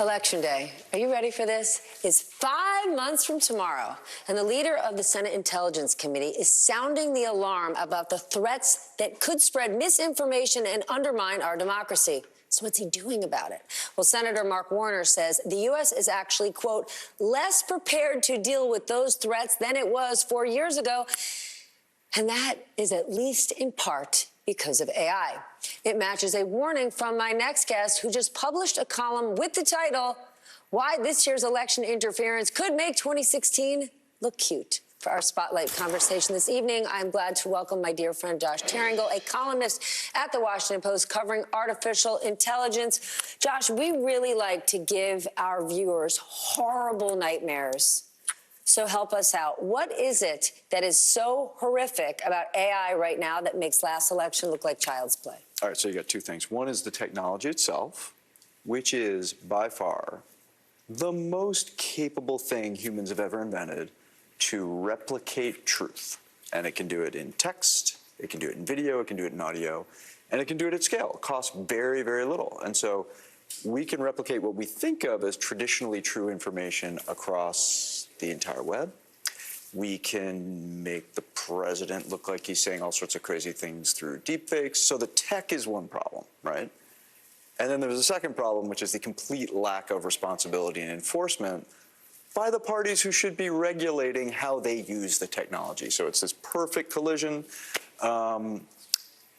Election Day. Are you ready for this? It's 5 months from tomorrow, and the leader of the Senate Intelligence Committee is sounding the alarm about the threats that could spread misinformation and undermine our democracy. So what's he doing about it? Well, Senator Mark Warner says the U.S. is actually, quote, less prepared to deal with those threats than it was 4 years ago. And that is at least in part because of AI. It matches a warning from my next guest, who just published a column with the title, Why This Year's Election Interference Could Make 2016 Look Cute. For our Spotlight conversation this evening, I'm glad to welcome my dear friend Josh Taringal, a columnist at The Washington Post covering artificial intelligence. Josh, we really like to give our viewers horrible nightmares. So help us out. What is it that is so horrific about AI right now that makes last election look like child's play? All right, so you got two things. One is the technology itself, which is by far the most capable thing humans have ever invented to replicate truth. And it can do it in text, it can do it in video, it can do it in audio, and it can do it at scale. It costs very, very little. And so we can replicate what we think of as traditionally true information across the entire web. We can make the president look like he's saying all sorts of crazy things through deepfakes. So the tech is one problem, right? And then there's a second problem, which is the complete lack of responsibility and enforcement by the parties who should be regulating how they use the technology. So it's this perfect collision.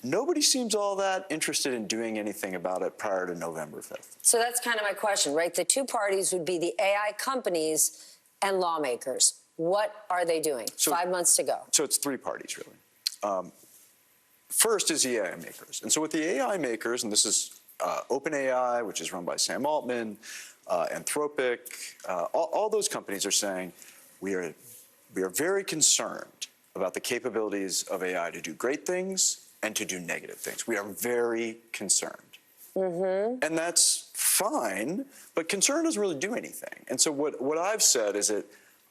Nobody seems all that interested in doing anything about it prior to November 5th. So that's kind of my question, right? The two parties would be the AI companies and lawmakers. What are they doing? So 5 months to go. So it's three parties, really. First is the AI makers. And so with the AI makers, and this is OpenAI, which is run by Sam Altman, Anthropic, all those companies are saying we are very concerned about the capabilities of AI to do great things and to do negative things. We are very concerned. Mm-hmm. And that's fine, but concern doesn't really do anything. And so what I've said is that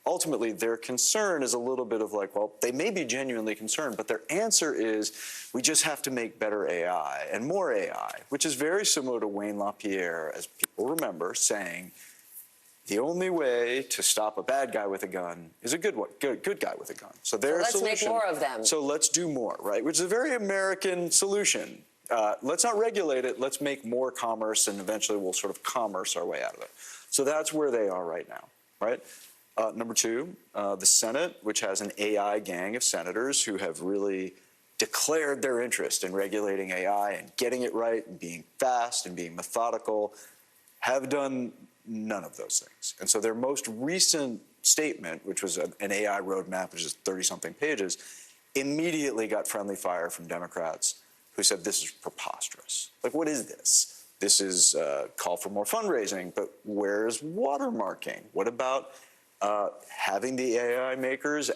ultimately their concern is a little bit of like, well, they may be genuinely concerned, but their answer is we just have to make better AI and more AI, which is very similar to Wayne LaPierre, as people remember, saying the only way to stop a bad guy with a gun is a good guy with a gun. So their solution, let's make more of them. So let's do more, right? Which is a very American solution. Let's not regulate it. Let's make more commerce, and eventually we'll sort of commerce our way out of it. So that's where they are right now, right? Number two, the Senate, which has an AI gang of senators who have really declared their interest in regulating AI and getting it right and being fast and being methodical, have done none of those things. And so their most recent statement, which was an AI roadmap, which is 30-something pages, immediately got friendly fire from Democrats who said this is preposterous. Like, what is this? This is call for more fundraising, but where's watermarking? What about having the AI makers,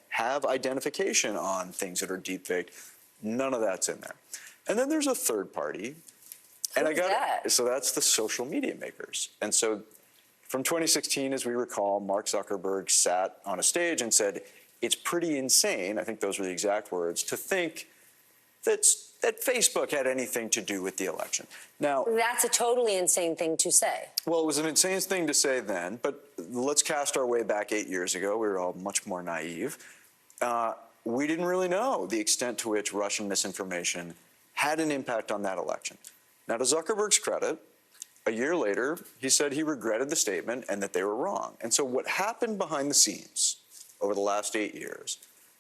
have identification on things that are deepfaked? None of that's in there. And then there's a third party. So that's the social media makers. And so from 2016, as we recall, Mark Zuckerberg sat on a stage and said, it's pretty insane, I think those were the exact words, to think that Facebook had anything to do with the election. Now, that's a totally insane thing to say. Well, it was an insane thing to say then, but let's cast our way back 8 years ago. We were all much more naive. We didn't really know the extent to which Russian misinformation had an impact on that election. Now, to Zuckerberg's credit, a year later, he said he regretted the statement and that they were wrong. And so what happened behind the scenes over the last 8 years,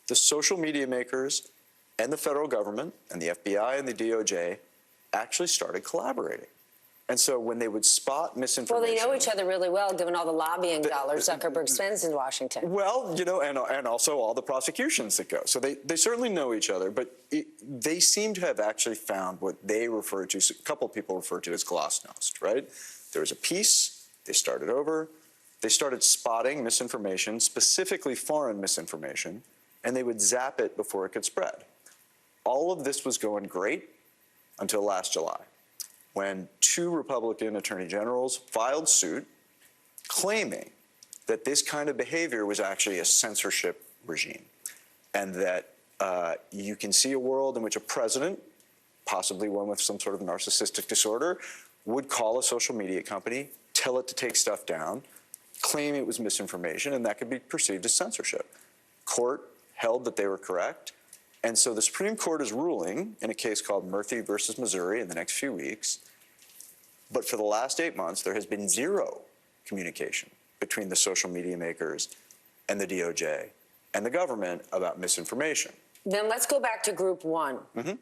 the social media makers and the federal government and the FBI and the DOJ actually started collaborating. And so when they would spot misinformation... Well, they know each other really well, given all the lobbying dollars Zuckerberg spends in Washington. Well, and also all the prosecutions that go. So they certainly know each other, but they seem to have actually found what they refer to, a couple of people refer to as glasnost, right? There was a piece, they started over, they started spotting misinformation, specifically foreign misinformation, and they would zap it before it could spread. All of this was going great until last July, when two Republican attorney generals filed suit claiming that this kind of behavior was actually a censorship regime, and that you can see a world in which a president, possibly one with some sort of narcissistic disorder, would call a social media company tell it to take stuff down, claim it was misinformation, and that could be perceived as censorship. Court held that they were correct. And so the Supreme Court is ruling in a case called Murphy versus Missouri in the next few weeks. But for the last 8 months, there has been zero communication between the social media makers and the DOJ and the government about misinformation. Then let's go back to group one,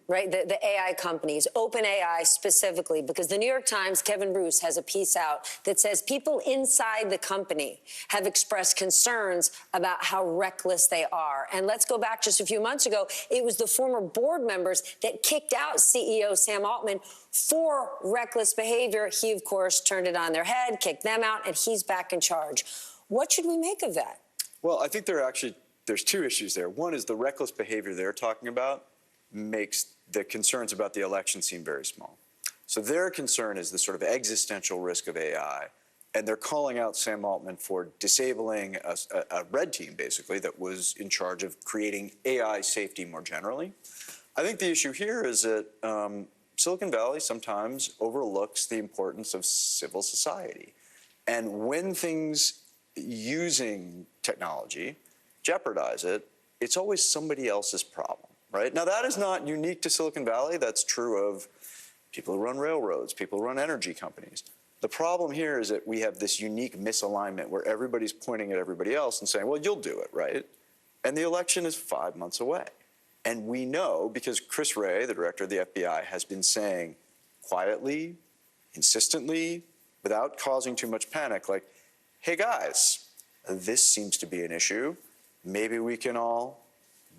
right? The AI companies, OpenAI specifically, because the New York Times, Kevin Bruce, has a piece out that says people inside the company have expressed concerns about how reckless they are. And let's go back just a few months ago. It was the former board members that kicked out CEO Sam Altman for reckless behavior. He, of course, turned it on their head, kicked them out, and he's back in charge. What should we make of that? Well, I think there's two issues there. One is the reckless behavior they're talking about makes the concerns about the election seem very small. So their concern is the sort of existential risk of AI, and they're calling out Sam Altman for disabling a red team, basically, that was in charge of creating AI safety more generally. I think the issue here is that Silicon Valley sometimes overlooks the importance of civil society. And when things using technology jeopardize it, it's always somebody else's problem, right? Now, that is not unique to Silicon Valley. That's true of people who run railroads, people who run energy companies. The problem here is that we have this unique misalignment where everybody's pointing at everybody else and saying, well, you'll do it, right? And the election is 5 months away. And we know, because Chris Wray, the director of the FBI, has been saying quietly, insistently, without causing too much panic, like, hey, guys, this seems to be an issue. Maybe we can all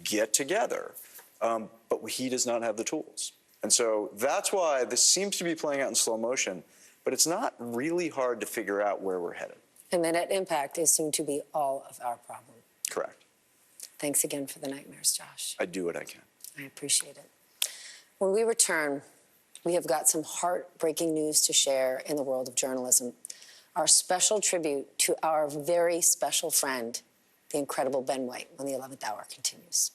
get together. But he does not have the tools. And so that's why this seems to be playing out in slow motion, but it's not really hard to figure out where we're headed. And the net impact is soon to be all of our problem. Correct. Thanks again for the nightmares, Josh. I do what I can. I appreciate it. When we return, we have got some heartbreaking news to share in the world of journalism. Our special tribute to our very special friend, the incredible Ben White, when the 11th hour continues.